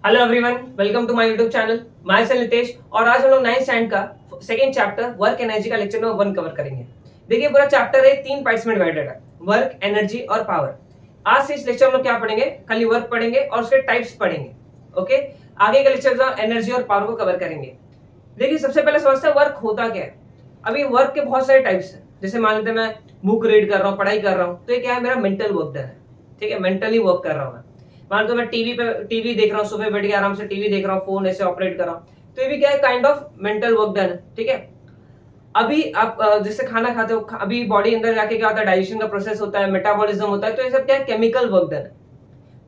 Hello everyone, welcome to my YouTube channel. मैं सेल नितेश और आज हम लोग 9th स्टैंड का सेकंड चैप्टर वर्क एनर्जी का लेक्चर नंबर 1 कवर करेंगे। देखिए पूरा चैप्टर है 3 पार्ट्स में डिवाइडेड है, वर्क, एनर्जी और पावर। आज से इस लेक्चर में क्या पढ़ेंगे, खाली वर्क पढ़ेंगे और उसके टाइप्स पढ़ेंगे। ओके, आगे के लेक्चर में एनर्जी और पावर को कवर करेंगे। देखिए सबसे पहले समझते हैं वर्क होता क्या है। अभी वर्क के बहुत सारे टाइप्स हैं। जैसे मान लेते हैं मैं बुक रीड कर रहा हूँ, पढ़ाई कर रहा हूँ, तो ये क्या है, मेरा मेंटल वर्क है। ठीक है, मेंटली वर्क कर रहा हूँ मैं। मान लो मैं टीवी देख रहा हूँ, सुबह बैठ के आराम से टीवी देख रहा हूँ, फोन ऐसे ऑपरेट कर रहा हूँ, तो ये भी क्या है, kind of mental work done है। ठीक है, अभी आप जैसे खाना खाते हो, अभी बॉडी अंदर जाके क्या होता है, डाइजेशन का प्रोसेस होता है, मेटाबॉलिज्म होता है, तो ये सब क्या है, केमिकल वर्क डन है।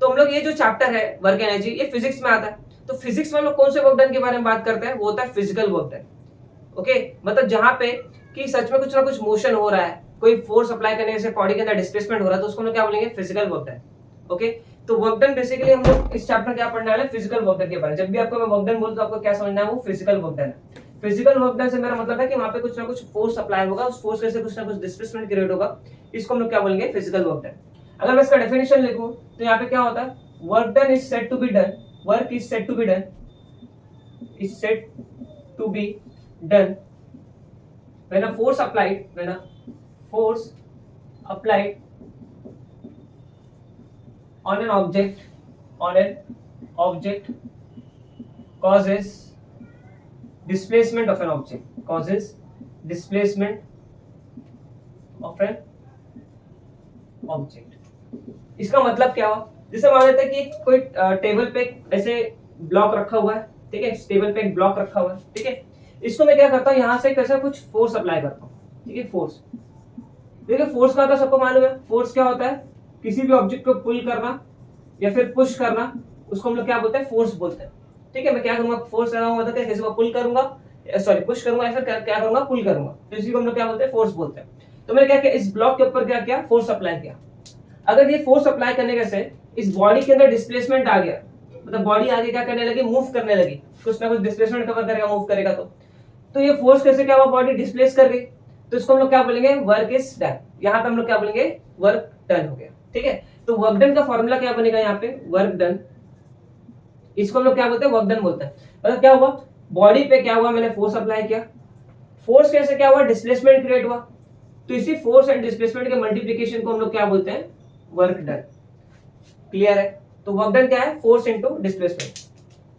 तो हम लोग ये जो चैप्टर है वर्क एनर्जी, ये फिजिक्स में आता है। तो फिजिक्स में हम लोग कौन से वर्क डन के बारे में बात करते हैं, वो होता है फिजिकल वर्क डन। ओके, मतलब जहां पे कि सच में कुछ ना कुछ मोशन हो रहा है, कोई फोर्स अप्लाई करने से बॉडी के अंदर डिस्प्लेसमेंट हो रहा है, तो उसको हम लोग क्या बोलेंगे, फिजिकल वर्क डन। ओके, तो वर्क डन बेसिकली हम लोग इस चैप्टर क्या पढ़ने वाले हैं, फिजिकल वर्क डन के बारे में। जब भी आपको मैं वर्क डन बोलूं तो आपको क्या समझना है, वो फिजिकल वर्क डन है। फिजिकल वर्क डन से मेरा मतलब है कि वहां पे कुछ ना कुछ फोर्स अप्लाई होगा, उस फोर्स से कुछ ना कुछ डिस्प्लेसमेंट क्रिएट होगा, इसको हम लोग क्या बोलेंगे, फिजिकल वर्क डन। अगर मैं इसका डेफिनेशन लिखूं तो यहाँ पे क्या होता है, work done is said to be done, work is said to be done, is said to be done when a force applied on an object causes displacement of an object। इसका मतलब क्या हुआ, जैसे मान लेते हैं कि कोई टेबल पे ऐसे ब्लॉक रखा हुआ है। ठीक है, टेबल पे एक ब्लॉक रखा हुआ है। ठीक है, इसको मैं क्या करता हूँ, यहाँ से कैसा कुछ फोर्स अप्लाई करता हूँ। ठीक है, फोर्स, देखिए फोर्स क्या होता है, सबको मालूम है। फोर्स क्या होता है, किसी भी ऑब्जेक्ट को पुल करना या फिर पुश करना, उसको हम लोग क्या बोलते हैं, फोर्स बोलते हैं। ठीक है, मैं क्या करूंगा, फोर्स लगाऊंगा, मतलब किसी को पुल करूंगा, सॉरी पुश करूंगा, या फिर क्या करूंगा, पुल करूंगा, तो इसी को हम लोग क्या बोलते हैं, फोर्स बोलते हैं। तो मैंने क्या किया, इस ब्लॉक के ऊपर क्या किया, फोर्स अप्लाई किया। अगर ये फोर्स अप्लाई करने से इस बॉडी के अंदर डिस्प्लेसमेंट आ गया, मतलब बॉडी आगे क्या करने लगी, मूव करने लगी, कुछ ना कुछ डिस्प्लेसमेंट कवर करेगा, मूव करेगा, तो ये फोर्स कैसे क्या हुआ, बॉडी डिस्प्लेस कर गई, तो इसको हम लोग क्या बोलेंगे, वर्क इज डन। यहाँ पे हम लोग क्या बोलेंगे, वर्क डन हो गया। ठीक है, तो वर्क डन का फॉर्मूला क्या बनेगा, यहाँ पे वर्क डन, इसको हम लोग क्या बोलते हैं, वर्क डन बोलते हैं। मतलब क्या हुआ, बॉडी पे क्या हुआ, मैंने फोर्स अप्लाई किया, फोर्स कैसे क्या हुआ, डिस्प्लेसमेंट क्रिएट हुआ, तो इसी फोर्स एंड डिस्प्लेसमेंट के मल्टीप्लीकेशन को हम लोग क्या बोलते हैं, वर्क डन। क्लियर है, तो वर्क डन क्या है, फोर्स इनटू डिस्प्लेसमेंट।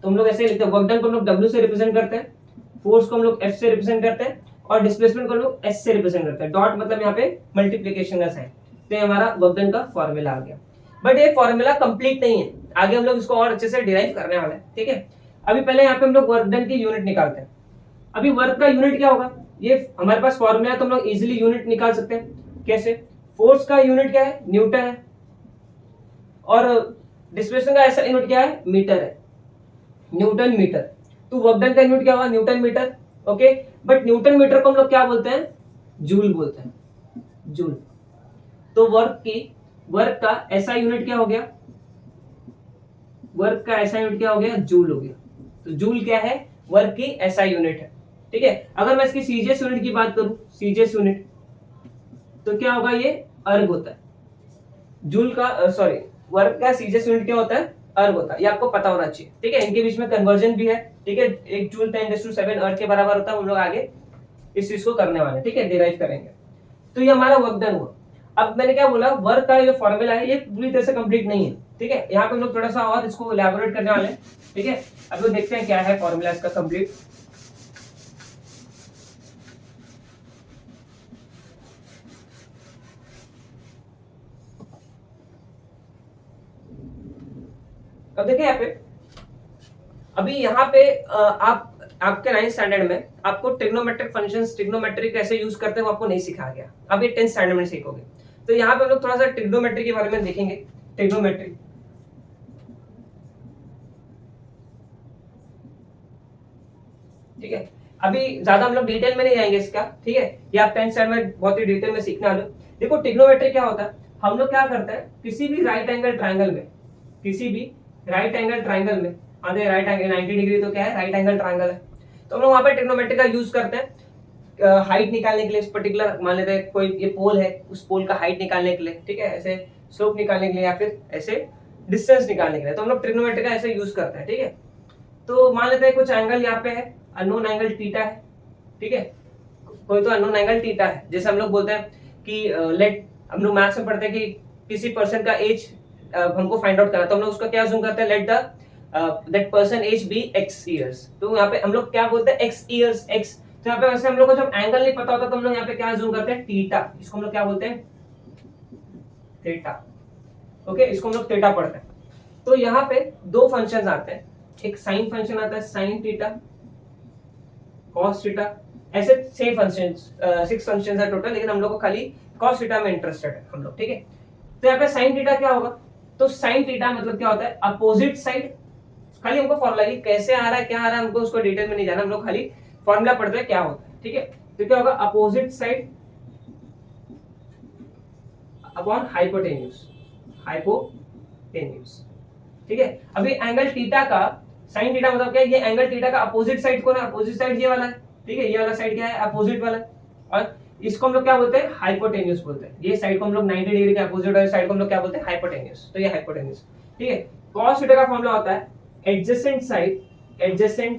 तो हम लोग ऐसे लिखते हैं, वर्क डन को हम लोग W से रिप्रेजेंट करते हैं, फोर्स को हम लोग F से रिप्रेजेंट करते हैं, और डिस्प्लेसमेंट को हम लोग S से रिप्रेजेंट करते हैं। डॉट मतलब यहाँ पे मल्टीप्लिकेशन का साइन। तो ये हमारा वर्क डन का फॉर्मूला आ गया। बट ये फॉर्मूला कंप्लीट नहीं है, आगे हम लोग इसको और अच्छे से डिराइव करने वाले हैं। ठीक है, अभी पहले यहाँ पे हम लोग वर्क डन की यूनिट निकालते हैं। अभी वर्क का यूनिट क्या होगा, ये हमारे पास फॉर्मूला है, तो हम लोग इजिली यूनिट निकाल सकते हैं। कैसे, फोर्स का यूनिट क्या है, न्यूटन है, और डिस्प्लेसमेंट का ऐसा यूनिट क्या है, मीटर है, न्यूटन मीटर। तो वर्क डन का यूनिट क्या होगा, newton metre. Okay, but newton metre को हम लोग क्या बोलते हैं, जूल बोलते हैं, जूल। तो वर्क का ऐसा यूनिट क्या हो गया, वर्क का ऐसा यूनिट क्या हो गया, जूल हो गया। तो जूल क्या है, वर्क की ऐसा यूनिट है। ठीक है, अगर मैं इसकी सीजीएस यूनिट की बात करूं, सीजीएस यूनिट, तो क्या होगा, ये अर्ग होता है। जूल का सॉरी वर्क का सीजीएस यूनिट क्या होता है, अर्ग होता है, ये आपको पता होना चाहिए। ठीक है, इनके बीच में कन्वर्जन भी है। ठीक है, 1 जूल 10⁷ अर्थ के बराबर होता है। हम लोग आगे इस चीज को करने वाले हैं। ठीक है, डिराइव करेंगे। तो ये हमारा वर्क डन हुआ। अब मैंने क्या बोला, वर्क का जो फॉर्मूला है ये पूरी तरह से कंप्लीट नहीं है। ठीक है, यहाँ पे हम लोग थोड़ा सा और इसको इलैबोरेट करने वाले हैं। ठीक है, अब लोग देखते हैं क्या है फॉर्मूला इसका कंप्लीट। अब देखिए यहाँ पे, अभी यहाँ पे आप आपके 9th स्टैंडर्ड में आपको ट्रिग्नोमेट्रिक फंक्शंस, ट्रिग्नोमेट्री कैसे यूज करते हैं वो आपको नहीं सिखाया गया। अब ये 10th स्टैंडर्ड में सीखोगे। तो यहाँ पे हम लोग थोड़ा सा ट्रिग्नोमेट्री के बारे में देखेंगे। ट्रिग्नोमेट्री, ठीक है, अभी ज्यादा हम लोग डिटेल में नहीं जाएंगे इसका। ठीक है, ये आप 10th स्टैंडर्ड में बहुत ही डिटेल में सीखने वाले हो। देखो ट्रिग्नोमेट्री क्या होता है, हम लोग क्या करते हैं, किसी भी राइट एंगल ट्रायंगल में, किसी भी राइट एंगल ट्रायंगल में, राइट एंगल 90 डिग्री तो क्या है, राइट एंगल ट्रायंगल है, तो हम लोग वहां पे ट्रिग्नोमेट्री का यूज करते हैं हाइट निकालने के लिए। इस पर्टिकुलर मान लेते हैं कोई ये पोल है, उस पोल का हाइट निकालने के लिए, ठीक है, ऐसे स्लोप निकालने के लिए, या फिर ऐसे डिस्टेंस निकालने के लिए, तो हम लोग ट्रिग्नोमेट्री का ऐसे यूज करते हैं, ठीक है। तो मान लेते हैं कुछ एंगल यहाँ पे है, अननोन एंगल थीटा है, ठीक है, कोई तो अननोन एंगल थीटा है। जैसे हम लोग बोलते हैं कि लेट, हम लोग मैथ्स में पढ़ते हैं कि किसी पर्सन का एज हमको फाइंड आउट करना, तो हम लोग उसका क्या अज्यूम करते हैं, let the that person age be x years. तो यहाँ पे हम लोग क्या बोलते हैं, x इयर्स x। तो यहाँ पे वैसे हम लोग को जब एंगल नहीं पता होता तो हम लोग यहाँ पे क्या अज्यूम करते हैं, थीटा। इसको हम लोग क्या बोलते हैं, थीटा। ओके, इसको हम लोग थीटा पढ़ते हैं। तो यहाँ पे दो फंक्शंस आते हैं, एक साइन फंक्शन आता है साइन थीटा, कॉस थीटा, ऐसे 6 फंक्शंस 6 फंक्शंस है टोटल, लेकिन हम लोग को खाली कॉस थीटा में इंटरेस्टेड है हम लोग, ठीक है। तो यहाँ पे साइन थीटा क्या होगा, तो साइन थीटा मतलब क्या होता है, अपोजिट साइड। खाली हमको फॉर्मूला की कैसे आ रहा है क्या आ रहा है हमको उसको डिटेल में नहीं जाना, हम लोग खाली फॉर्मूला पढ़ते हैं क्या होता है, ठीक है। तो क्या होगा, opposite side upon hypotenuse, hypotenuse, ठीक है। अभी एंगल थीटा का साइन थीटा मतलब क्या है, ये एंगल थीटा का अपोजिट साइड कौन है, अपोजिट साइड ये वाला है, ठीक है। ये वाला साइड क्या है, अपोजिट वाला है, और इसको हम लोग क्या बोलते हैं, हाइपोटेन्यूज बोलते हैं। ये साइड को हम लोग 90 डिग्री के अपोजिट वाले साइड को हम लोग क्या बोलते हैं, हाइपोटेन्यूज। तो ये हाइपोटेन्यूज, ठीक है। कॉस थीटा का फॉर्मूला होता है एडजेसेंट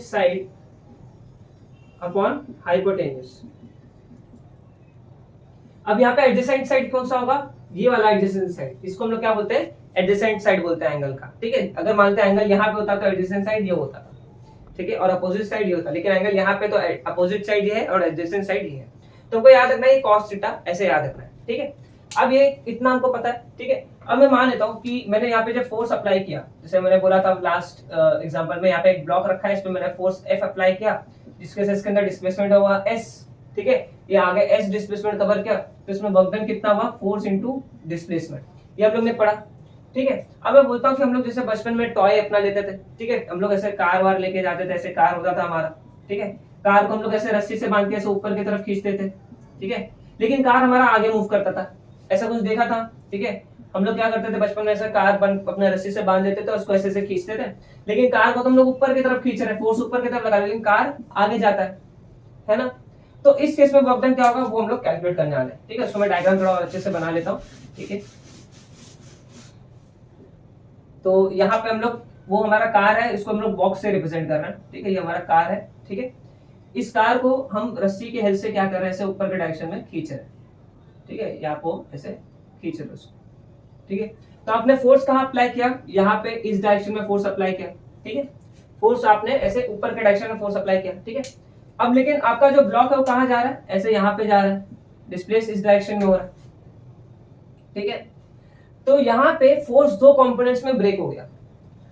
साइड अपॉन हाइपोटेन्यूज। अब यहाँ पे एडजेसेंट साइड कौन सा होगा, ये वाला एडजेसेंट साइड, इसको हम लोग क्या बोलते हैं, एडजेसेंट साइड बोलते हैं एंगल का, ठीक है। अगर मानते हैं एंगल यहाँ पे होता तो एडजेसेंट साइड ये होता, ठीक है, और अपोजिट साइड ये होता, लेकिन एंगल यहाँ पे तो अपोजिट साइड ये है और एडजेसेंट साइड ये है। तो हमको याद रखना है ये cos थीटा, ऐसे याद रखना है, ठीक है। अब ये इतना हमको पता है, ठीक है। अब मैं मान लेता हूँ कि मैंने यहाँ पे जब फोर्स अप्लाई किया, जैसे मैंने बोला था लास्ट एग्जांपल में, यहाँ पे एक ब्लॉक रखा है, इसमें मैंने फोर्स F अप्लाई किया, जिसके से इसके अंदर डिस्प्लेसमेंट हुआ S, ठीक है। ये आगे S डिस्प्लेसमेंट कवर किया, तो इसमें वर्क डन कितना हुआ, फोर्स इनटू डिस्प्लेसमेंट, ये हम लोग ने पढ़ा, ठीक है। अब मैं बोलता हूँ कि हम लोग जैसे बचपन में टॉय अपना लेते थे, ठीक है, हम लोग ऐसे कार वार लेके जाते थे, ऐसे कार होता था हमारा, ठीक है। कार को हम लोग ऐसे रस्सी से बांध के ऐसे ऊपर की तरफ खींचते थे, ठीक है, लेकिन कार हमारा आगे मूव करता था, ऐसा कुछ देखा था, ठीक है। हम लोग क्या करते थे बचपन में, ऐसे कार अपने रस्सी से बांध देते थे, उसको ऐसे से खींचते थे, लेकिन कार को तो हम लोग ऊपर की तरफ खींच रहे हैं, फोर्स ऊपर की तरफ लगा रहे हैं, लेकिन कार आगे जाता है ना। तो इस केस में वर्क डन क्या होगा वो हम लोग कैलकुलेट करने वाले हैं, ठीक है। उसको मैं डायग्राम थोड़ा अच्छे से बना लेता हूँ, ठीक है। तो यहाँ पे हम लोग, वो हमारा कार है, इसको हम लोग बॉक्स से रिप्रेजेंट कर रहे हैं, ठीक है। ये हमारा कार है, ठीक है। इस कार को हम रस्सी की हेल्प से क्या कर रहे हैं, ऐसे ऊपर के डायरेक्शन में खींच रहे हैं, ठीक है, या आपको ऐसे खींच रहे हैं उसको, ठीक है। तो आपने फोर्स कहाँ अप्लाई किया, यहाँ पे इस डायरेक्शन में फोर्स अप्लाई किया, ठीक है। फोर्स आपने ऐसे ऊपर के डायरेक्शन में फोर्स अप्लाई किया, ठीक है। अब लेकिन आपका जो ब्लॉक है वो कहाँ जा रहा है, ऐसे यहाँ पे जा रहा है, डिस्प्लेस इस डायरेक्शन में हो रहा है, ठीक है। तो यहाँ पे फोर्स दो कंपोनेंट्स में ब्रेक हो गया।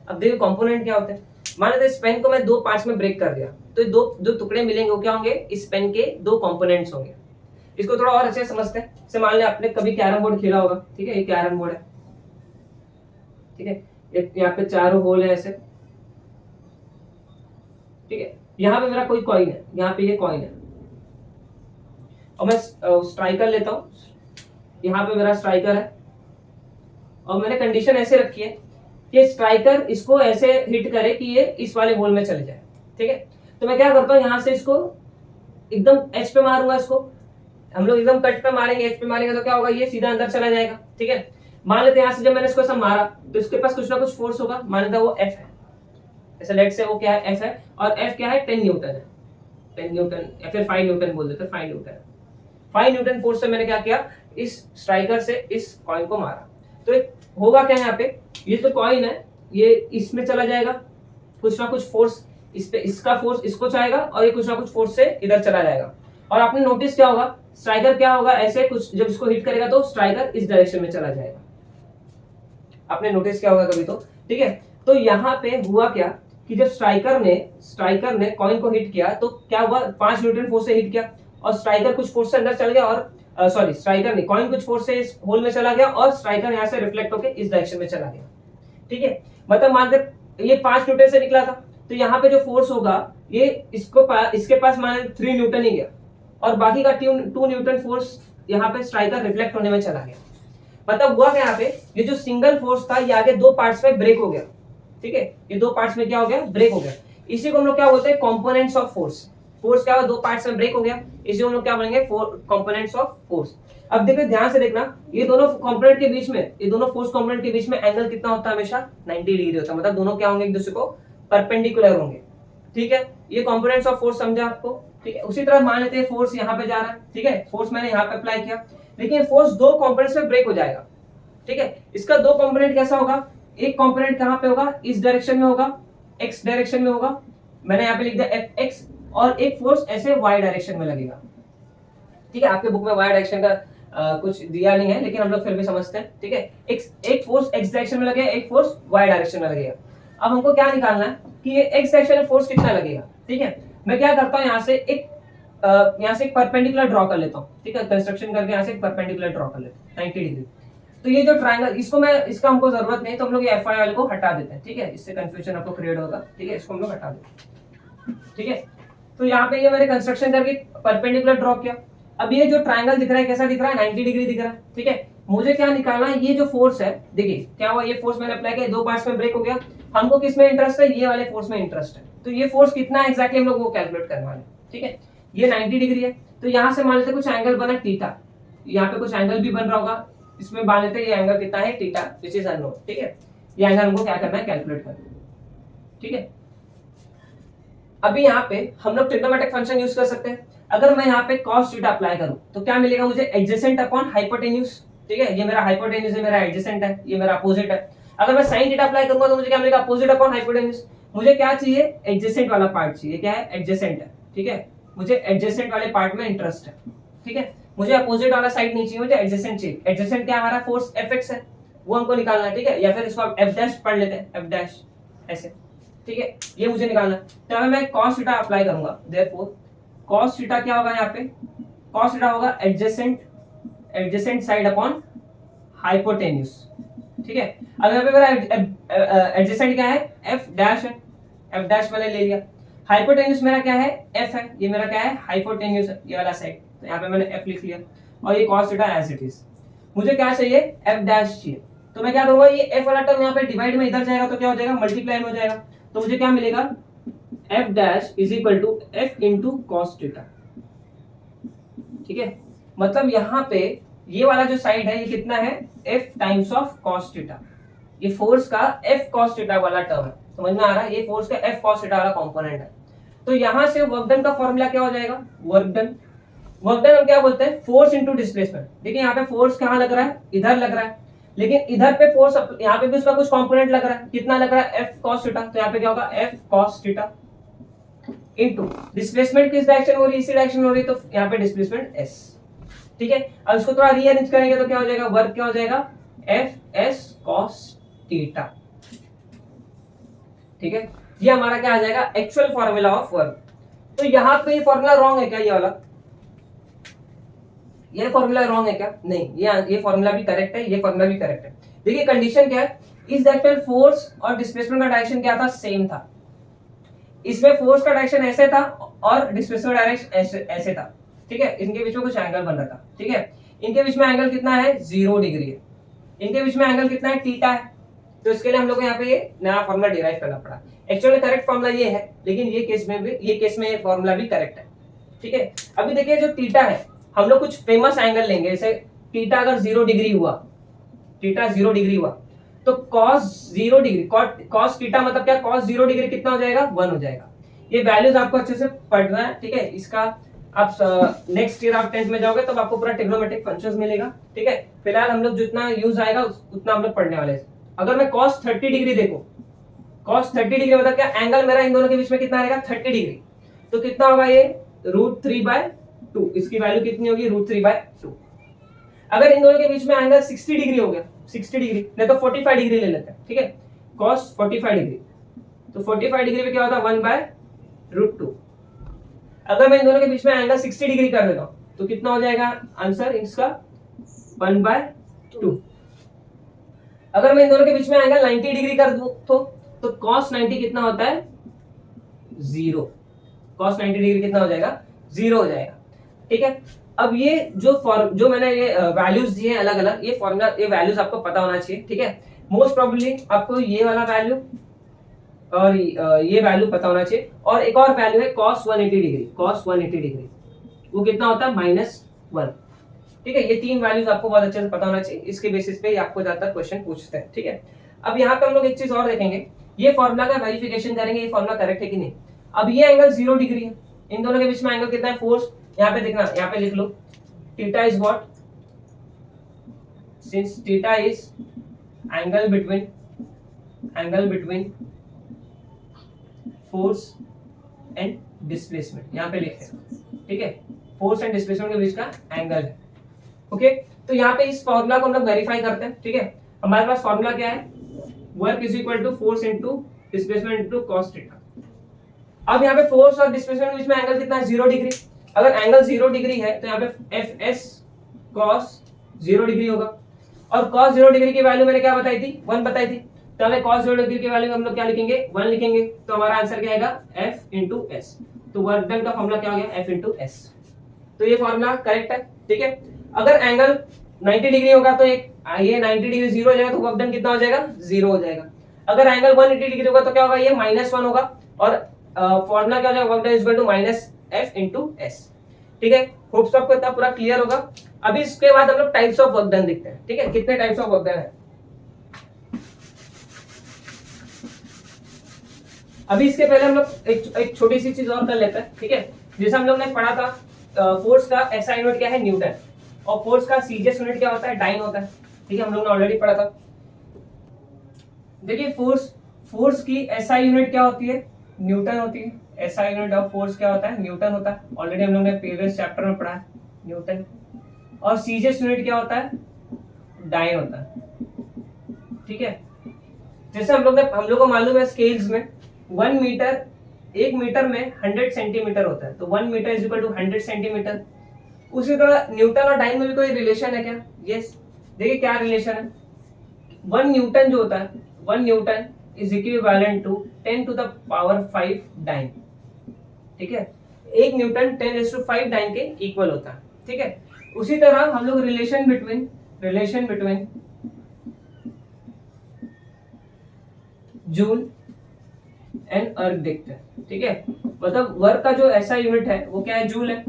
अब देखो कंपोनेंट क्या होते हैं, मान लेते हैं इस पेन को मैं 2 पार्ट्स में ब्रेक कर दिया, तो दो जो टुकड़े मिलेंगे वो क्या होंगे, इस पेन के 2 कंपोनेंट्स होंगे। इसको थोड़ा और अच्छे से समझते हैं। जैसे मान लें आपने कभी कैरम बोर्ड खेला होगा, ठीक है, ये कैरम बोर्ड है, ठीक है, यहाँ पे 4 होल है ऐसे, ठीक है। यहाँ पे मेरा कोई कॉइन है, यहाँ पे ये कॉइन है, और मैं स्ट्राइकर लेता हूँ, यहाँ पे मेरा स्ट्राइकर है, और मैंने कंडीशन ऐसे रखी है कि स्ट्राइकर इसको ऐसे हिट करे कि ये इस वाले होल में चले जाए, ठीक है। तो मैं क्या करता हूँ, यहाँ से इसको एकदम एच पे मारूंगा, इसको हम लोग एकदम कट पे मारेंगे, एच पे मारेंगे तो क्या होगा, ये सीधा अंदर चला जाएगा, ठीक है। मान लेते हैं यहाँ से जब मैंने इसको ऐसा मारा तो इसके पास कुछ ना कुछ फोर्स होगा, मान लेते हैं वो एफ है, ऐसा लेट से वो क्या है, एफ है, और एफ क्या है, 10 न्यूटन है, 10 न्यूटन या फिर 5 न्यूटन बोल देते हैं, 5 न्यूटन, 5 न्यूटन फोर्स से मैंने क्या किया, इस स्ट्राइकर से इस कॉइन को मारा। तो एक होगा क्या यहाँ पे, ये तो कॉइन है, ये इसमें चला जाएगा, कुछ ना कुछ फोर्स इस पे, इसका फोर्स इसको चाहेगा, और ये कुछ ना कुछ फोर्स से इधर चला जाएगा। और आपने नोटिस क्या होगा, स्ट्राइकर क्या होगा, ऐसे कुछ जब इसको हिट करेगा तो स्ट्राइकर इस डायरेक्शन में चला जाएगा, आपने नोटिस क्या होगा कभी तो, ठीक है। तो यहाँ पे हुआ क्या कि जब स्ट्राइकर ने कॉइन को हिट किया तो क्या हुआ, 5 न्यूटन फोर्स से हिट किया, और स्ट्राइकर कुछ फोर्स से अंदर चल गया, और सॉरी स्ट्राइकर नहीं, कॉइन कुछ फोर्स से इस होल में चला गया, और स्ट्राइकर यहाँ से रिफ्लेक्ट होकर इस डायरेक्शन में चला गया, ठीक है। मतलब मानते ये 5 न्यूटन से निकला था, तो यहाँ पे जो फोर्स होगा ये इसके पास मान 3 न्यूटन ही गया, और बाकी का 2 न्यूटन फोर्स यहाँ पे स्ट्राइकर रिफ्लेक्ट होने में चला गया। मतलब हुआ क्या, यहाँ पे ये जो सिंगल फोर्स था ये आगे 2 पार्ट्स में ब्रेक हो गया, ठीक है, ये 2 पार्ट्स में क्या हो गया, ब्रेक हो गया। इसी को हम लोग क्या बोलते हैं, कंपोनेंट्स ऑफ फोर्स। फोर्स क्या हुआ, दो पार्ट्स में ब्रेक हो गया, इसे हम लोग क्या बोलेंगे, फोर कंपोनेंट्स ऑफ फोर्स। अब देखो ध्यान से देखना, ये दोनों कंपोनेंट के बीच में, ये दोनों फोर्स कंपोनेंट के बीच में एंगल कितना होता है, हमेशा 90 डिग्री होता है, मतलब दोनों क्या होंगे, एक दूसरे को परपेंडिकुलर होंगे। ठीक है, ये कंपोनेंट्स ऑफ फोर्स समझा आपको। ठीक है, उसी तरह मान लेते हैं फोर्स यहाँ पे जा रहा है। ठीक है, फोर्स मैंने यहाँ पे अप्लाई किया, लेकिन फोर्स दो कंपोनेंट्स में ब्रेक हो जाएगा। ठीक है, इसका दो कंपोनेंट कैसा होगा, एक कंपोनेंट कहां पे होगा, इस डायरेक्शन में होगा, एक्स डायरेक्शन में होगा, मैंने यहाँ पे लिख दिया एफ एक्स, और एक फोर्स ऐसे वाई डायरेक्शन में लगेगा। ठीक है, आपके बुक में वाई डायरेक्शन का कुछ दिया नहीं है, लेकिन हम लोग फिर भी समझते हैं। ठीक है, एक फोर्स एक्स डायरेक्शन में लगेगा, एक फोर्स वाई डायरेक्शन में लगेगा। अब हमको क्या निकालना है कि ये एक्स डायरेक्शन में फोर्स कितना लगेगा। ठीक है, मैं क्या करता हूँ, यहाँ से एक परपेंडिकुलर ड्रॉ कर लेता हूँ। ठीक है, कंस्ट्रक्शन करके यहाँ से एक परपेंडिकुलर ड्रॉ कर लेता हूँ 90 डिग्री। तो ये जो ट्रायंगल, इसको मैं, इसका हमको जरूरत नहीं, तो हम लोग ये एफ आई वाले को हटा देते हैं। ठीक है, इससे कंफ्यूजन आपको क्रिएट होगा। ठीक है, इसको हम लोग हटा देते हैं। ठीक है, तो यहाँ पे ये मैंने कंस्ट्रक्शन करके परपेंडिकुलर ड्रॉ किया। अब ये जो ट्रायंगल दिख रहा है कैसा दिख रहा है, 90 डिग्री दिख रहा है। ठीक है, मुझे क्या निकालना है, ये जो फोर्स है, देखिए क्या हुआ, ये फोर्स मैंने अप्लाई किया, दो पार्ट्स में ब्रेक हो गया, हमको किस में इंटरेस्ट है, ये वाले फोर्स में इंटरेस्ट है। तो ये फोर्स कितना है एग्जैक्टली हम लोग वो कैलकुलेट करने वाले। ठीक है, ये 90 डिग्री है, तो यहाँ से मान लेते कुछ एंगल बना थीटा, यहाँ पे कुछ एंगल भी बन रहा होगा, इसमें मान लेते ये एंगल कितना है, थीटा, विच इज अननोन। ठीक है, ये एंगल हमको क्या करना है, कैलकुलेट करना है। ठीक है, अभी यहाँ पे हम लोग ट्रिग्नोमेट्रिक फंक्शन यूज कर सकते हैं। अगर मैं यहाँ पे cos थीटा अप्लाई करूं तो क्या मिलेगा मुझे, एडजेसेंट अपॉन हाइपोटेन्यूज। ठीक है, ये मेरा हाइपोटेन्यूज है, मेरा एडजेसेंट है, ये मेरा अपोजिट है। अगर मैं sin थीटा अप्लाई करूंगा तो मुझे क्या मिलेगा, अपोजिट अपॉन हाइपोटेन्यूज। मुझे क्या चाहिए, एडजेसेंट वाला पार्ट चाहिए, क्या है, एडजेसेंट है। ठीक है, मुझे एडजेसेंट वाले पार्ट में इंटरेस्ट है। ठीक है, मुझे अपोजिट वाला साइड नहीं चाहिए, मुझे एडजेसेंट चाहिए। एडजेसेंट क्या हमारा फोर्स Fx है, वो हमको निकालना है। ठीक है, या फिर इसको आप F डैश पढ़ लेते हैं, F डैश ऐसे। ठीक है, ये मुझे निकालना है। तो अगर मैं cos थीटा अप्लाई करूंगा, देयरफॉर cos थीटा क्या होगा, यहाँ पे cos थीटा होगा एडजेसेंट साइड अपॉन हाइपोटेन्यूज। ठीक है, अब यहाँ पे मेरा एडजेसेंट क्या है, F डैश है, F डैश मैंने ले लिया। हाइपोटेन्यूज मेरा क्या है, F है, ये मेरा क्या है, हाइपोटेन्यूज, ये वाला साइड, तो यहाँ पे मैंने F लिख लिया, और ये cos theta as it is. मुझे क्या चाहिए, F डैश चाहिए, तो मैं क्या करूंगा, ये F वाला टर्म यहाँ पे डिवाइड में इधर जाएगा तो क्या हो जाएगा, मल्टीप्लाई में हो जाएगा। तो मुझे क्या मिलेगा, F dash is equal to F into cos theta. ठीक है, मतलब यहाँ पे ये वाला जो साइड है ये कितना है, F times of cos theta. ये फोर्स का F कॉस थीटा वाला टर्म है, समझ में आ रहा है, ये फोर्स का F कॉस थीटा वाला कंपोनेंट है। तो यहाँ से वर्क डन का फॉर्मूला क्या हो जाएगा, वर्क डन हम क्या बोलते हैं, फोर्स इंटू डिस्प्लेसमेंट। देखिए यहाँ पे फोर्स कहाँ लग रहा है, इधर लग रहा है, लेकिन इधर पे फोर्स, यहाँ पे भी उसका कुछ कंपोनेंट लग रहा है, कितना लग रहा है, F cos थीटा। तो यहाँ पे क्या होगा, F cos theta into displacement किस डायरेक्शन हो रही है, इसी डायरेक्शन हो रही है, तो यहाँ पे डिस्प्लेसमेंट S। ठीक है, अब इसको थोड़ा रीअरेंज करेंगे तो क्या हो जाएगा, वर्क क्या हो जाएगा, F S cos थीटा। ठीक है, ये हमारा क्या आ जाएगा, एक्चुअल फॉर्मूला ऑफ वर्क। तो यहाँ पे ये फॉर्मूला रॉन्ग है क्या, ये वाला, ये फॉर्मूला रॉन्ग है क्या, नहीं, ये फॉर्मूला भी करेक्ट है, ये फॉर्मूला भी करेक्ट है। देखिए कंडीशन क्या है, इस डायरेक्शन फोर्स और डिस्प्लेसमेंट का डायरेक्शन क्या था, सेम था। इसमें फोर्स का डायरेक्शन ऐसे था और डिस्प्लेसमेंट डायरेक्शन ऐसे था। ठीक है, इनके बीच में कुछ एंगल बन रहा था। ठीक है, इनके बीच में एंगल कितना है, 0 डिग्री है, इनके बीच में एंगल कितना है, थीटा है। तो इसके लिए हम लोग को यहाँ पे ये नया फॉर्मूला डिराइव करना पड़ा। एक्चुअली करेक्ट फॉर्मूला ये है, लेकिन ये केस में ये फॉर्मूला भी करेक्ट है। ठीक है, अभी देखिए जो थीटा है, हम लोग कुछ फेमस एंगल लेंगे, जैसे थीटा अगर 0 डिग्री हुआ, थीटा 0 डिग्री हुआ तो cos 0 डिग्री, cos थीटा मतलब क्या, cos 0 डिग्री कितना हो जाएगा, 1 हो जाएगा। ये वैल्यूज आपको अच्छे से पढ़ना है। ठीक है, इसका आप नेक्स्ट ईयर आप 10th में जाओगे तब आपको पूरा ट्रिग्नोमेट्रिक फंक्शंस मिलेगा। ठीक है, फिलहाल हम लोग जितना यूज आएगा उतना हम लोग पढ़ने वाले हैं। अगर मैं cos 30 डिग्री देखो, cos 30 डिग्री मतलब क्या, एंगल मेरा इन दोनों के बीच में कितना रहेगा, 30 डिग्री, तो कितना होगा ये, √3/2, इसकी वैल्यू कितनी होगी, √3/2। अगर इन दोनों के बीच में एंगल 60 डिग्री हो गया, 60 डिग्री नहीं तो 45 डिग्री ले लेते हैं। ठीक है, cos 45 डिग्री, तो 45 डिग्री पे क्या होता है, 1/√2। अगर मैं इन दोनों के बीच में एंगल 60 डिग्री कर देता हूं तो कितना हो जाएगा आंसर इसका, 1/2। अगर मैं इन दोनों के बीच में एंगल 90 डिग्री कर दूं तो cos 90 कितना होता है, 0। cos 90 डिग्री कितना हो जाएगा, 0 हो जाएगा। ठीक है, अब ये जो मैंने ये वैल्यूज दिए हैं अलग अलग, ये फॉर्मूला, ये वैल्यूज आपको पता होना चाहिए। ठीक है, मोस्ट प्रोबेबली आपको ये वाला वैल्यू और ये वैल्यू पता होना चाहिए। और एक और वैल्यू है cos 180 डिग्री, cos 180 डिग्री वो कितना होता है -1। ठीक है, ये तीन वैल्यूज आपको बहुत अच्छे से पता होना चाहिए, इसके बेसिस पे ही आपको ज्यादातर क्वेश्चन पूछते हैं। ठीक है, अब यहाँ पे हम लोग एक चीज और देखेंगे, ये फॉर्मूला का वेरिफिकेशन करेंगे ये फॉर्मूला करेक्ट है कि नहीं। अब ये एंगल 0 डिग्री है, इन दोनों के बीच में एंगल कितना है फोर्स, यहाँ पे देखना, यहाँ पे लिख लो theta is what, since theta is angle between force and displacement, यहाँ पे लिखे। ठीक है, फोर्स एंड डिस्प्लेसमेंट के बीच का एंगल है। ओके, तो यहाँ पे इस फॉर्मूला को हम लोग वेरीफाई करते हैं। ठीक है, हमारे पास फॉर्मूला क्या है, work is equal to force into displacement into cos theta. अब यहाँ पे फोर्स और डिस्प्लेसमेंट के बीच में एंगल कितना है 0 डिग्री। अगर एंगल 0 डिग्री है तो यहाँ पे fs cos 0 डिग्री होगा, और cos 0 डिग्री की वैल्यू मैंने क्या बताई थी, 1 बताई थी। तो हमें cos 0 डिग्री की वैल्यू हम लोग क्या लिखेंगे, 1 लिखेंगे। तो हमारा आंसर क्या आएगा, f इंटू एस। तो वर्क डन का फॉर्मूला क्या हो गया, f इंटू एस। तो ये फॉर्मूला करेक्ट है। ठीक है, अगर एंगल 90 डिग्री होगा तो एक ये 90 डिग्री 0 हो जाएगा, तो वर्क डन कितना हो जाएगा, 0 हो जाएगा। अगर एंगल 180 डिग्री होगा तो क्या होगा, ये -1 होगा, और फॉर्मूला क्या हो जाएगा, work done is equal to -f into S. ठीक है, होप्स आपको इतना पूरा क्लियर होगा। अभी इसके बाद हम लोग टाइप्स ऑफ वर्क डन देखते हैं। ठीक है, कितने टाइप्स ऑफ वर्क डन है। अभी इसके पहले हम लोग एक छोटी सी चीज और कर लेते हैं। ठीक है, जैसे हम लोग ने पढ़ा था फोर्स का एसआई यूनिट क्या है, न्यूटन, और फोर्स का सीजीएस यूनिट क्या होता है, डाइन होता है। ठीक है, हम लोग ने ऑलरेडी पढ़ा था। देखिए फोर्स की एसआई यूनिट क्या होती है, न्यूटन होती है। एसआई यूनिट ऑफ फोर्स क्या होता है, न्यूटन होता है। ऑलरेडी हम लोग ने प्रीवियस चैप्टर में पढ़ा है न्यूटन। और सीजीएस यूनिट क्या होता है, डाइन होता है। ठीक है, जैसे हम लोग को मालूम है स्केल्स में 1 मीटर, 1 मीटर में 100 सेंटीमीटर होता है, तो 1 metre is equal to 100 centimetre. उसी तरह न्यूटन और डाइन में भी कोई रिलेशन है क्या, यस। देखिए क्या रिलेशन है, 1 न्यूटन जो होता है, 1 newton is equivalent to 10 to the power 5 dyne. ठीक है, 1 न्यूटन 10⁵ डाइन के इक्वल होता है। ठीक है, उसी तरह हम लोग रिलेशन बिटवीन जूल एंड अर्ग देखते हैं। ठीक है, मतलब वर्क का जो ऐसा यूनिट है वो क्या है, जूल है,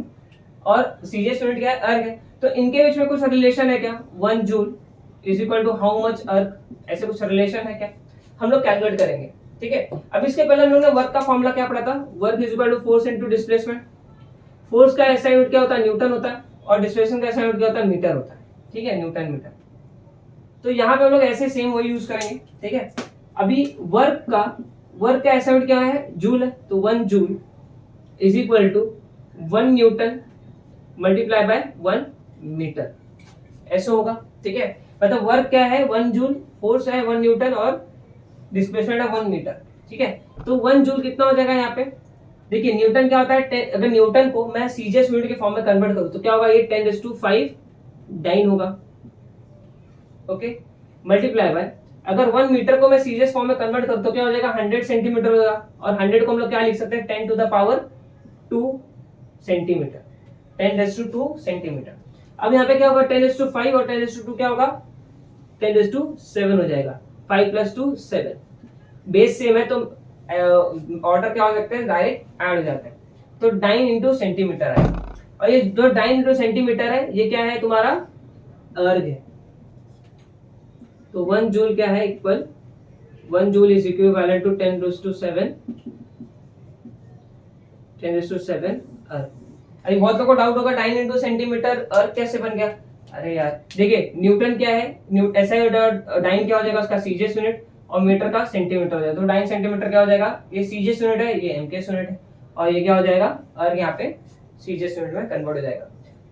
और सीजीएस यूनिट क्या है, अर्ग है। तो इनके बीच में कुछ रिलेशन है क्या, 1 joule is equal to how much erg, ऐसे कुछ रिलेशन है क्या, हम लोग कैलकुलेट करेंगे। ठीक है, अब इसके पहले हम लोग ने वर्क का फॉर्मूला क्या पढ़ा था, work is equal to force into displacement. Force का ऐसा यूनिट क्या होता है, न्यूटन होता है, और डिस्प्लेसमेंट का ऐसा यूनिट क्या होता है, मीटर होता है। ठीक है, न्यूटन मीटर। तो यहाँ पे हम लोग ऐसे सेम वही यूज करेंगे। ठीक है, अभी वर्क का ऐसा यूनिट क्या है, जूल है, तो 1 joule is equal to 1 newton multiply by 1 metre, ऐसे होगा। ठीक है, मतलब वर्क क्या है 1 जूल, फोर्स है 1 न्यूटन, और डिस्प्लेसमेंट है 1 मीटर। ठीक है, तो 1 जूल कितना हो जाएगा यहाँ पे, देखिए न्यूटन क्या होता है, अगर न्यूटन को मैं सीजीएस यूनिट के फॉर्म में कन्वर्ट करूं तो क्या होगा, ये 10⁵ डाइन होगा। ओके, मल्टीप्लाई बाय, अगर 1 मीटर को मैं सीजीएस फॉर्म में कन्वर्ट करूं तो क्या हो जाएगा, 100 सेंटीमीटर होगा, और 100 को हम लोग क्या लिख सकते हैं, 10 to the power 2 centimetre, 10⁻² centimetre. अब यहाँ पे क्या होगा, 10⁵ और 10⁻² क्या होगा, 10⁻7 हो जाएगा। 5 + 2 7, बेस सेम है तो ऑर्डर क्या हो सकते हैं, डायरेक्ट ऐड हो जाते हैं। तो डाइन इंटू सेंटीमीटर है, और ये जो डाइन इंटू सेंटीमीटर है ये क्या है, तुम्हारा अर्ग है। तो 1 जूल क्या है, equal 1 joule is equivalent to 10⁻7 erg. अभी बहुत लोगों को डाउट होगा, डाइन इंटू सेंटीमीटर अर्ग कैसे बन गया। अरे यार देखिए, न्यूटन क्या है, ऐसा डाइन क्या हो जाएगा, उसका सीजीएस यूनिट, और मीटर का सेंटीमीटर हो जाएगा। तो डाइन सेंटीमीटर क्या हो जाएगा, ये सीजीएस यूनिट है, ये एमकेएस यूनिट है, और ये क्या हो जाएगा, अर्ग यहाँ पे सीजीएस यूनिट में कन्वर्ट हो जाएगा।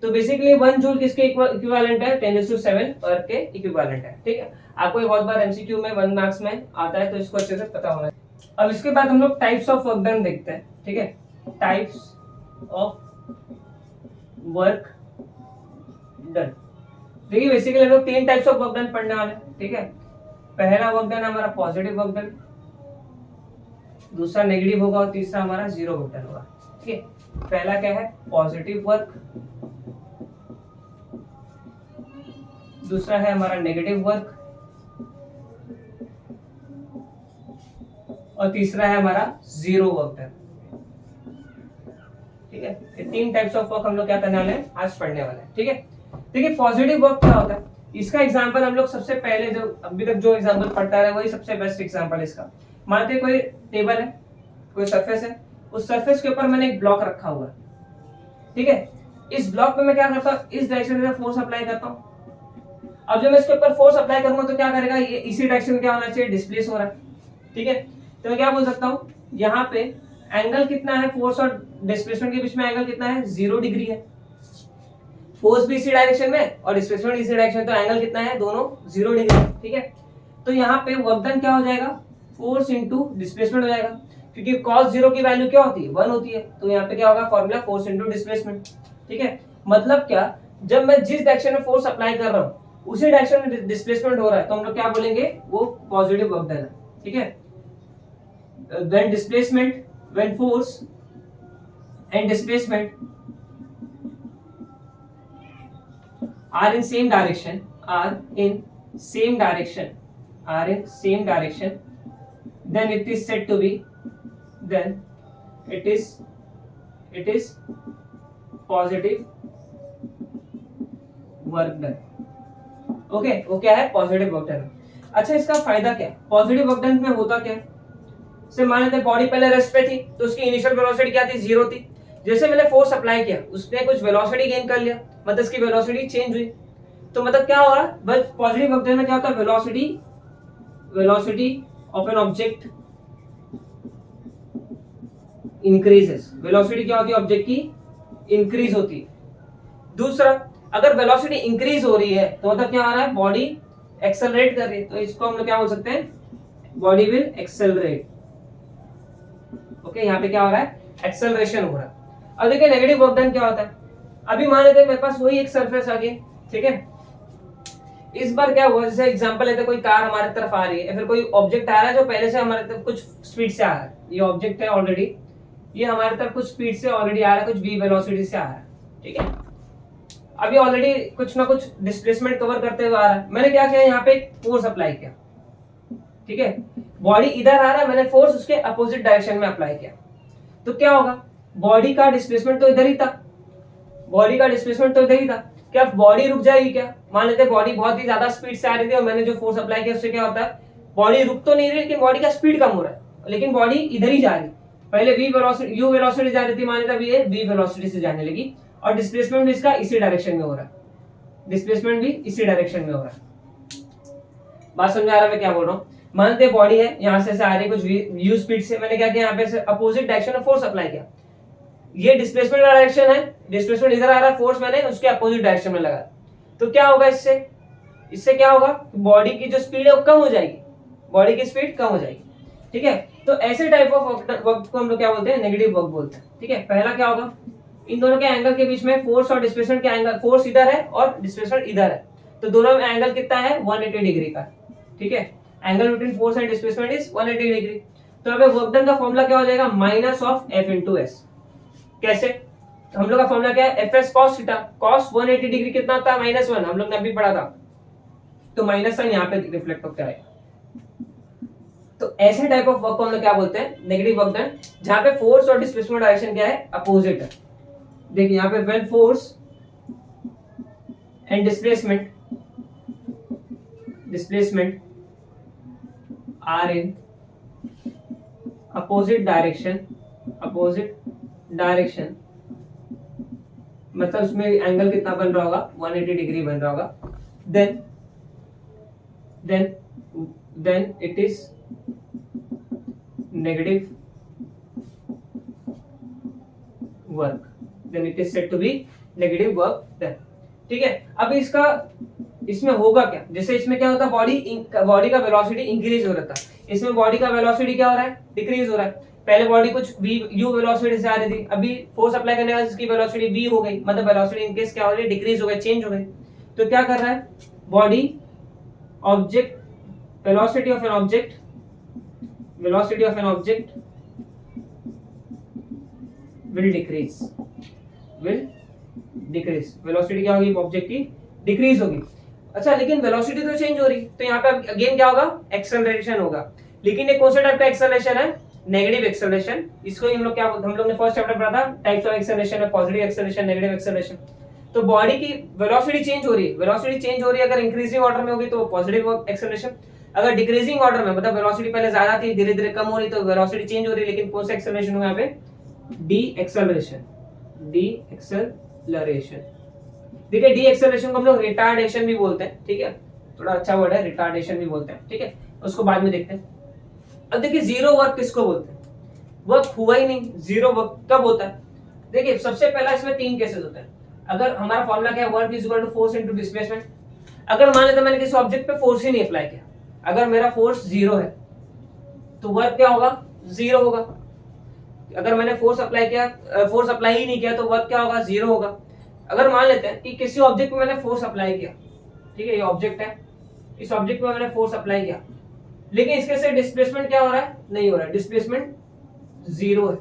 तो बेसिकली 1 जूल किसके इक्विवेलेंट है, 10⁻7 अर्ग के इक्विवेलेंट है। ठीक है, आपको ये बहुत बार एमसीक्यू में 1 मार्क्स में आता है, तो इसको अच्छे से पता होना है। अब इसके बाद हम लोग टाइप्स ऑफ वर्क डन देखते हैं। ठीक है, टाइप्स ऑफ वर्क डन। देखिए बेसिकली हम लोग 3 टाइप्स ऑफ वर्क डन पढ़ने वाले हैं। ठीक है, पहला वर्क डन हमारा पॉजिटिव वर्क डन, दूसरा नेगेटिव होगा, और तीसरा हमारा जीरो वर्क डन होगा। ठीक है, पहला क्या है, पॉजिटिव वर्क, दूसरा है हमारा नेगेटिव वर्क, और तीसरा है हमारा जीरो वर्क डन। ठीक है, ये तीन टाइप्स ऑफ वर्क हम लोग क्या करने वाले हैं, आज पढ़ने वाले हैं। ठीक है, देखिए पॉजिटिव वर्क क्या होता है, इसका एग्जांपल हम लोग सबसे पहले जो अभी तक जो एग्जांपल पढ़ता रहे वही सबसे बेस्ट एग्जांपल है इसका। मानते हैं कोई टेबल है, कोई सरफेस है, उस सरफेस के ऊपर मैंने एक ब्लॉक रखा हुआ है। ठीक है, इस ब्लॉक पे मैं क्या करता हूँ, इस डायरेक्शन में फोर्स अप्लाई करता हूँ। अब जब मैं इसके ऊपर फोर्स अप्लाई करूंगा तो क्या करेगा, ये इसी डायरेक्शन में क्या होना चाहिए, डिस्प्लेस हो रहा है। ठीक है, तो मैं क्या बोल सकता हूँ, यहाँ पे एंगल कितना है, फोर्स और डिस्प्लेसमेंट के बीच में एंगल कितना है, 0 डिग्री है। फोर्स भी इसी डायरेक्शन में और डिस्प्लेसमेंट इसी डायरेक्शन, तो एंगल कितना है, दोनों 0 डिग्री। ठीक है, तो यहाँ पे वर्क डन क्या हो जाएगा, फोर्स इंटू डिस्प्लेसमेंट हो जाएगा, क्योंकि cos 0 की वैल्यू क्या होती है, 1 होती है। तो यहाँ पे क्या होगा, फॉर्मूला फोर्स इंटू डिस्प्लेसमेंट। ठीक है, मतलब क्या, जब मैं जिस डायरेक्शन में फोर्स अप्लाई कर रहा हूँ उसी डायरेक्शन में डिस्प्लेसमेंट हो रहा है, तो हम लोग क्या बोलेंगे, वो पॉजिटिव वर्क डन है। ठीक है, when displacement, when force and displacement are in same direction, then it is said to be, then it is positive work done। Okay, वो क्या है, पॉजिटिव वर्क डन। अच्छा, इसका फायदा क्या है, पॉजिटिव वर्क डन में होता क्या है, से मान लेते हैं बॉडी पहले रेस्ट पे थी तो उसकी इनिशियल वेलोसिटी क्या थी, 0 थी। जैसे मैंने फोर्स अप्लाई किया उसने कुछ वेलोसिटी गेन कर लिया, मतलब इसकी वेलोसिटी चेंज हुई। तो मतलब क्या हो रहा है, बस पॉजिटिव वर्क डन में क्या होता है, velocity of an object increases. Velocity क्या होती है, ऑब्जेक्ट की इंक्रीज होती है। दूसरा, अगर वेलोसिटी इंक्रीज हो रही है तो मतलब क्या हो रहा है, बॉडी एक्सेलरेट कर रही है, तो इसको हम लोग क्या बोल सकते हैं, बॉडी विल एक्सेलरेट। ओके, यहाँ पे क्या हो रहा है, एक्सेलरेशन हो रहा है। अब देखिए नेगेटिव वर्क डन क्या होता है, अभी मान लेते हैं मेरे पास वही एक सरफेस आ गई। ठीक है, इस बार क्या हुआ, जैसे एग्जांपल लेते हैं, कोई कार हमारे तरफ आ रही है या फिर कोई ऑब्जेक्ट आ रहा है जो पहले से हमारे तरफ कुछ स्पीड से आ रहा है। ये ऑब्जेक्ट है ऑलरेडी, ये हमारे तरफ कुछ स्पीड से ऑलरेडी आ रहा है, कुछ v वेलोसिटी से आ रहा है। ठीक है, अभी ऑलरेडी कुछ ना कुछ डिस्प्लेसमेंट कवर करते हुए आ रहा है। मैंने क्या किया, यहाँ पे फोर्स अप्लाई किया। ठीक है, बॉडी इधर आ रहा है, मैंने फोर्स उसके अपोजिट डायरेक्शन में अप्लाई किया, तो क्या होगा, बॉडी का डिस्प्लेसमेंट तो इधर ही था, क्या बॉडी रुक जाएगी क्या, मान लेते हैं बॉडी बहुत ही ज्यादा स्पीड से आ रही थी और मैंने जो फोर्स अप्लाई किया उससे क्या होता है, बॉडी रुक तो नहीं रही लेकिन बॉडी का स्पीड कम हो रहा है, लेकिन बॉडी इधर ही जा रही। पहले u वेलोसिटी जा रही थी, मान लेते अब ये v वेलोसिटी से जाने लगी और डिस्प्लेसमेंट भी इसका इसी डायरेक्शन में हो रहा है, बात समझ आ रहा है मैं क्या बोल रहा हूँ। मानते बॉडी है, यहाँ से आ रही है कुछ u स्पीड से, मैंने क्या किया, यहाँ पे अपोजिट डायरेक्शन में फोर्स अप्लाई किया। ये डिस्प्लेसमेंट का डायरेक्शन है, डिस्प्लेसमेंट इधर आ रहा है, फोर्स मैंने उसके अपोजिट डायरेक्शन में लगाया, तो क्या होगा, इससे क्या होगा, बॉडी की जो स्पीड है वो कम हो जाएगी, बॉडी की स्पीड कम हो जाएगी। ठीक है, तो ऐसे टाइप ऑफ वर्क को हम लोग क्या बोलते हैं, नेगेटिव वर्क बोलते हैं। ठीक है, पहला क्या होगा, इन दोनों के एंगल के बीच में फोर्स और डिस्प्लेसमेंट के एंगल, फोर्स इधर है और डिस्प्लेसमेंट इधर है, तो दोनों में एंगल कितना है, 180 डिग्री का। ठीक है, angle between force and displacement is 180 degree. तो अब वर्क डन का फॉर्मूला क्या हो जाएगा, minus of F into S. कैसे, तो हम लोग का फॉर्मूला क्या है, F S cos theta, cos 180 degree कितना होता है, -1, हम लोग ने अभी पढ़ा था, तो माइनस साइन यहाँ पे रिफ्लेक्ट होकर आएगा। तो ऐसे टाइप ऑफ वर्क को हम लोग क्या बोलते हैं, नेगेटिव वर्क डन, जहां पे फोर्स और डिस्प्लेसमेंट डायरेक्शन क्या है, अपोजिट है। देखिए यहाँ पे when force and displacement are in opposite direction, मतलब उसमें एंगल कितना बन रहा होगा, 180 डिग्री बन रहा होगा, then it is negative work, then it is said to be negative work done. ठीक है, अब इसमें होगा क्या, जैसे इसमें क्या होता है, बॉडी का वेलोसिटी इंक्रीज हो रहा था, इसमें बॉडी का वेलोसिटी क्या हो रहा है, डिक्रीज हो रहा है। पहले बॉडी कुछ u वेलोसिटी से आ रही थी, अभी फोर्स अप्लाई करने के बाद इसकी वेलोसिटी v हो गई, मतलब वेलोसिटी इन केस क्या हो रही है, डिक्रीज हो गई, चेंज हो गई। तो क्या कर रहा है, body object velocity of an object will decrease, velocity क्या होगी, ऑब्जेक्ट की डिक्रीज होगी। अच्छा, लेकिन वेलोसिटी तो चेंज हो रही, तो यहाँ पे अगेन क्या होगा, एक्सेलरेशन होगा। लेकिन ये कौन सा टाइप का एक्सेलरेशन है, नेगेटिव एक्सेलरेशन। इसको हम लोग ने फर्स्ट चैप्टर पढ़ा था, टाइप्स ऑफ एक्सेलरेशन है, पॉजिटिव एक्सेलरेशन, नेगेटिव एक्सेलरेशन। तो बॉडी की वेलोसिटी चेंज हो रही है, वेलोसिटी चेंज हो रही है, अगर इंक्रीजिंग ऑर्डर में होगी तो पॉजिटिव एक्सेलरेशन, अगर डिक्रीजिंग ऑर्डर में मतलब वेलोसिटी पहले ज्यादा थी धीरे धीरे कम हो रही तो वेलोसिटी चेंज हो रही है, लेकिन कौन सा एक्सेलरेशन हुआ यहाँ पे, डी एक्सेलरेशन, डी एक्सेलरेशन। देखिए डी एक्सेलरेशन को हम लोग रिटार्डेशन भी बोलते हैं, ठीक है, थोड़ा अच्छा वर्ड है, रिटार्डेशन भी बोलते हैं, ठीक है, उसको बाद में देखते हैं। अब देखिए जीरो वर्क किसको बोलते हैं, वर्क हुआ ही नहीं, जीरो वर्क कब होता है। देखिए सबसे पहला इसमें तीन केसेस होते हैं। अगर हमारा फॉर्मूला क्या है, work is equal to force into displacement. अगर मान लेते मैंने किसी ऑब्जेक्ट पे फोर्स ही नहीं अप्लाई किया, अगर मेरा फोर्स जीरो है तो वर्क क्या होगा, जीरो होगा। अगर मैंने फोर्स अप्लाई ही नहीं किया तो वर्क क्या होगा, जीरो होगा। अगर मान लेते हैं कि किसी ऑब्जेक्ट पे मैंने फोर्स अप्लाई किया, ठीक है, ये ऑब्जेक्ट है, इस ऑब्जेक्ट पे मैंने फोर्स अप्लाई किया, लेकिन इसके से डिस्प्लेसमेंट क्या हो रहा है, नहीं हो रहा है, डिस्प्लेसमेंट जीरो है,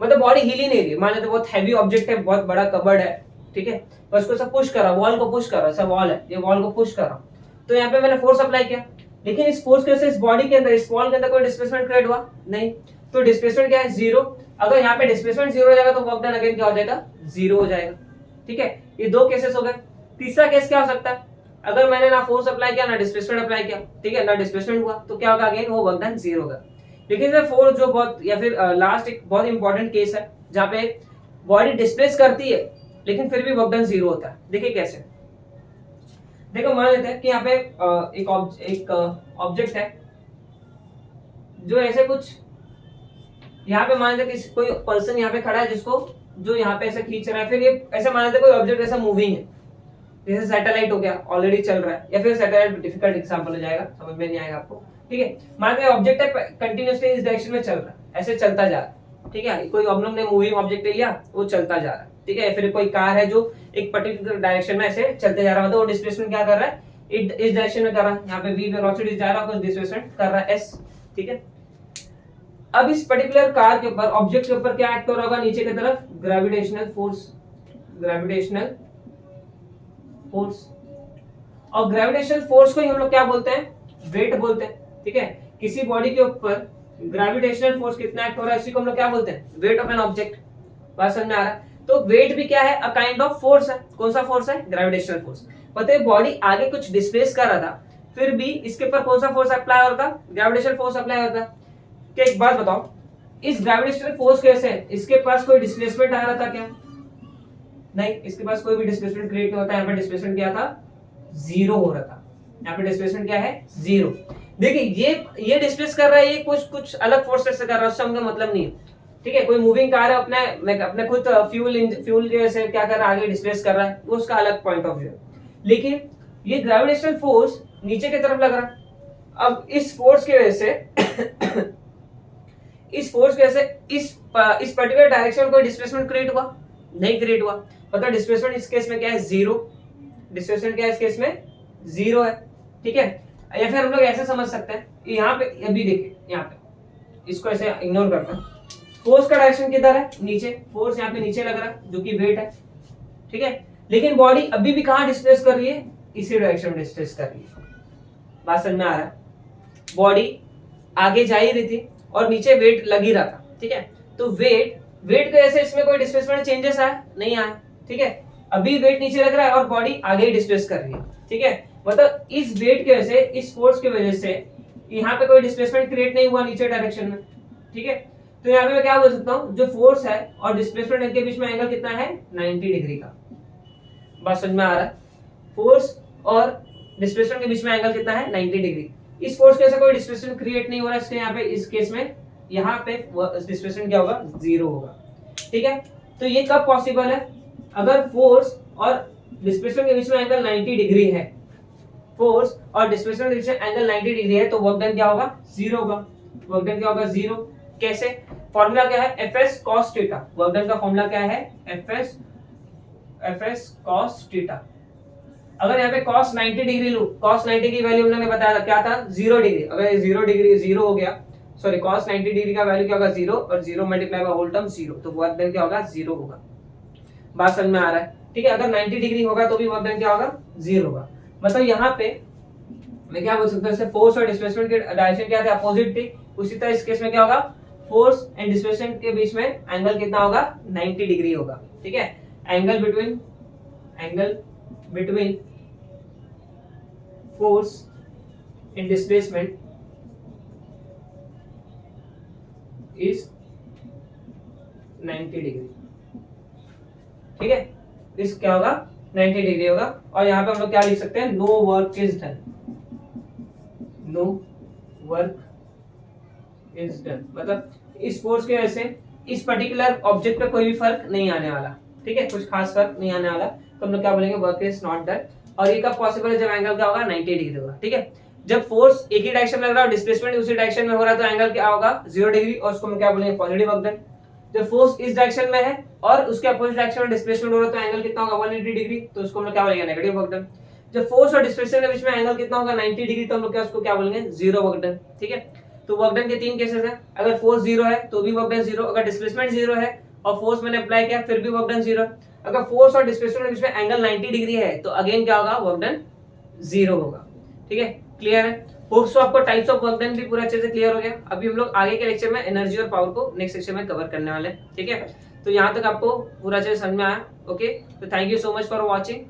मतलब बॉडी हिल ही नहीं रही। मान लेते बहुत हैवी ऑब्जेक्ट है, बहुत बड़ा कबर्ड है, ठीक है, बस उसको सब पुश कर रहा, वॉल को पुश कर रहा, सब वॉल है, ये वॉल को पुश कर रहा, तो यहाँ पे मैंने फोर्स अप्लाई किया, लेकिन इस फोर्स के वजह से इस बॉडी के अंदर, इस वॉल के अंदर कोई डिस्प्लेसमेंट क्रिएट हुआ नहीं, तो डिस्प्लेसमेंट क्या है, जीरो। अगर यहाँ पे डिस्प्लेसमेंट जीरो हो जाएगा तो वर्क डन अगेन क्या हो जाएगा, जीरो हो जाएगा, ठीक है। ये दो केसेस हो गए। तीसरा केस क्या हो सकता है, अगर मैंने ना फोर्स अप्लाई किया ना डिस्प्लेसमेंट अप्लाई किया, ठीक है, ना डिस्प्लेसमेंट हुआ, तो क्या होगा, अगेन वो वर्क डन जीरो होगा। लेकिन सर फोर्स जो बहुत, या फिर लास्ट एक बहुत इंपॉर्टेंट केस है जहाँ पे बॉडी डिस्प्लेस करती है लेकिन फिर भी वर्क डन जीरो होता है। देखिए कैसे, देखो मान लेते हैं कि यहाँ पे एक ऑब्जेक्ट है जो ऐसे कुछ, यहाँ पे मान लेते हैं कोई पर्सन यहाँ पे खड़ा है जिसको, जो यहाँ पे ऐसे खींच रहा है, फिर ये ऐसे मान लेते हैं कोई ऑब्जेक्ट ऐसा मूविंग है, जैसे सैटेलाइट हो गया, ऑलरेडी चल रहा है, या फिर सैटेलाइट डिफिकल्ट एग्जांपल हो जाएगा, समझ में नहीं आएगा आपको, ठीक है। मान लो ऑब्जेक्ट है कंटिन्यूअसली इस डायरेक्शन में चल रहा है, ऐसे चलता जा रहा है, ठीक है, कोई हम लोग ने मूविंग ऑब्जेक्ट ले लिया, वो चलता जा रहा है, ठीक है। फिर कोई कार है जो एक पर्टिकुलर डायरेक्शन में ऐसे चलते जा रहा है, मतलब वो डिस्प्लेसमेंट क्या कर रहा है, इस डायरेक्शन में कर रहा है, यहाँ पे v वेलोसिटी जा रहा है, कुछ डिस्प्लेसमेंट कर रहा है s, ठीक है। अब इस पर्टिकुलर कार के ऊपर, ऑब्जेक्ट के ऊपर क्या एक्ट हो रहा होगा, नीचे की तरफ ग्रेविटेशनल फोर्स, ग्रेविटेशनल फोर्स, और ग्रेविटेशनल फोर्स को ही हम लोग क्या बोलते हैं, वेट बोलते हैं, ठीक है। किसी बॉडी के ऊपर ग्रेविटेशनल फोर्स कितना एक्ट हो रहा है, इसी को हम लोग क्या बोलते हैं, वेट ऑफ एन ऑब्जेक्ट। बात समझ में आ रहा है। तो वेट भी क्या है, अ काइंड ऑफ फोर्स है। कौन सा फोर्स है, ग्रेविटेशनल फोर्स। पता है बॉडी आगे कुछ डिस्प्लेस कर रहा था, फिर भी इसके ऊपर कौन सा फोर्स अप्लाई होता, ग्रेविटेशनल फोर्स अप्लाई होता। क्या एक बात बताओ, इस ग्रेविटेशनल फोर्स कैसे, इसके पास कोई डिस्प्लेसमेंट आ रहा था क्या, नहीं, इसके पास कोई भी डिस्प्लेसमेंट क्रिएट नहीं होता। यहाँ पे डिस्प्लेसमेंट क्या था, जीरो हो रहा था, यहाँ पे डिस्प्लेसमेंट क्या है, जीरो। देखिए ये डिस्प्लेस कर रहा है, ये कुछ अलग फोर्स से कर रहा है, उससे हमका मतलब नहीं है, ठीक है। कोई मूविंग कार है, अपने खुद फ्यूल के से क्या कर रहा है, आगे डिस्प्लेस कर रहा है, वो उसका अलग पॉइंट ऑफ व्यू है। लेकिन ये ग्रेविटेशनल फोर्स नीचे की तरफ लग रहा है। अब इस फोर्स की वजह से इस पर्टिकुलर डायरेक्शन में कोई डिस्प्लेसमेंट क्रिएट हुआ, नहीं क्रिएट हुआ। पता है डिस्प्लेसमेंट इस केस में क्या है, जीरो। डिस्प्लेसमेंट क्या है इस केस में, जीरो है, ठीक है। या फिर हम लोग ऐसे समझ सकते हैं, यहाँ पे अभी देखिए, यहाँ पे इसको ऐसे इग्नोर करते हैं, फोर्स का डायरेक्शन किधर है, नीचे, फोर्स यहाँ पे नीचे लग रहा है जो कि वेट है, ठीक है। लेकिन बॉडी अभी भी कहाँ डिस्प्लेस कर रही है, इसी डायरेक्शन में डिस्प्लेस कर रही है। बात समझ में आ रहा है, बॉडी आगे जा ही रही थी और नीचे वेट लग ही रहा था, ठीक है। तो वेट की वजह से इसमें कोई डिस्प्लेसमेंट चेंजेस आया नहीं आया, ठीक है। अभी वेट नीचे लग रहा है और बॉडी आगे डिस्प्लेस कर रही है, ठीक है। मतलब इस वेट की वजह से, इस फोर्स की वजह से यहाँ पे कोई डिस्प्लेसमेंट क्रिएट नहीं हुआ नीचे डायरेक्शन में, ठीक है। तो यहाँ पे मैं क्या बोल सकता हूँ, जो फोर्स है और डिस्प्लेसमेंट इनके बीच में एंगल कितना है, 90 डिग्री का। बात समझ में आ रहा है, फोर्स और डिस्प्लेसमेंट के बीच में एंगल कितना है, 90 डिग्री। इस फोर्स के वजह से कोई डिस्प्लेसमेंट क्रिएट नहीं हो रहा है, इसलिए यहाँ पे इस केस में यहाँ पे डिस्प्लेसमेंट क्या होगा, जीरो होगा, ठीक है। तो ये कब पॉसिबल है, अगर फोर्स और डिस्प्लेसमेंट के बीच में एंगल 90 डिग्री है, फोर्स और डिस्प्लेसमेंट के बीच में एंगल 90 डिग्री है, तो वर्क डन क्या होगा, जीरो होगा। वर्क डन क्या होगा, जीरो। कैसे, फॉर्मूला क्या है, Fs cos theta. Work done का फॉर्मूला क्या है, Fs cos थीटा। अगर यहाँ पे cos 90 डिग्री लूं, cos 90 की वैल्यू हमने बताया था क्या था, 0 डिग्री। अगर 0 डिग्री 0 हो गया, सॉरी cos 90 डिग्री का वैल्यू क्या होगा, 0, और 0 मल्टीप्लाई बाय होल टर्म 0, तो वर्क डन क्या होगा, 0 होगा। बात समझ में आ रहा है, ठीक है। अगर 90 डिग्री होगा तो भी वर्क डन क्या होगा, 0 होगा। मतलब यहाँ पे मैं क्या बोल सकता हूँ, जैसे फोर्स और डिस्प्लेसमेंट के डायरेक्शन क्या थे, अपोजिट थी, उसी तरह इस केस में क्या होगा, फोर्स एंड डिस्प्लेसमेंट के बीच में एंगल कितना होगा, 90 डिग्री होगा, ठीक है। Angle between force and displacement is 90 degree, ठीक है। इस क्या होगा, 90 डिग्री होगा। और यहाँ पे हम लोग क्या लिख सकते हैं, no work is done, no work is done, मतलब इस फोर्स की वजह से इस पर्टिकुलर ऑब्जेक्ट पे कोई भी फर्क नहीं आने वाला, ठीक है, कुछ खास फर्क नहीं आने वाला, तो हम लोग क्या बोलेंगे, वर्क इज नॉट डन। और ये कब पॉसिबल है, जब एंगल क्या होगा, 90 डिग्री होगा, ठीक है। जब फोर्स एक ही डायरेक्शन में लग रहा है, डिस्प्लेसमेंट उसी डायरेक्शन में हो रहा है, तो एंगल क्या होगा, 0 डिग्री, और उसको हम क्या बोलेंगे, पॉजिटिव वर्क डन। जब फोर्स इस डायरेक्शन में है और उसके अपोजिट डायरेक्शन में डिस्प्लेसमेंट हो रहा है, तो एंगल कितना होगा, 180 डिग्री, तो उसको हम लोग क्या बोलेंगे, नेगेटिव वर्क डन। जब फोर्स और डिस्प्लेसमेंट के बीच में एंगल कितना होगा, 90 डिग्री, तो हम लोग क्या उसको क्या बोलेंगे, 0 वर्क डन, ठीक है। तो वर्क डन के 3 केसेस हैं, अगर फोर्स 0 है तो भी वर्क डन 0, अगर डिस्प्लेसमेंट 0 है और फोर्स मैंने अप्लाई किया फिर भी वर्क डन 0, अगर फोर्स और डिस्प्लेसमेंट के बीच में एंगल 90 डिग्री है तो अगेन क्या होगा, वर्क डन 0 होगा, ठीक है। क्लियर है? होप्स तो आपको टाइप्स ऑफ वर्क डन भी पूरा अच्छे से क्लियर हो गया। अभी हम लोग आगे के लेक्चर में एनर्जी और पावर को नेक्स्ट सेक्शन में कवर करने वाले हैं, ठीक है। तो यहाँ तक आपको पूरा अच्छे से समझ में आया, ओके। तो thank you so much for watching.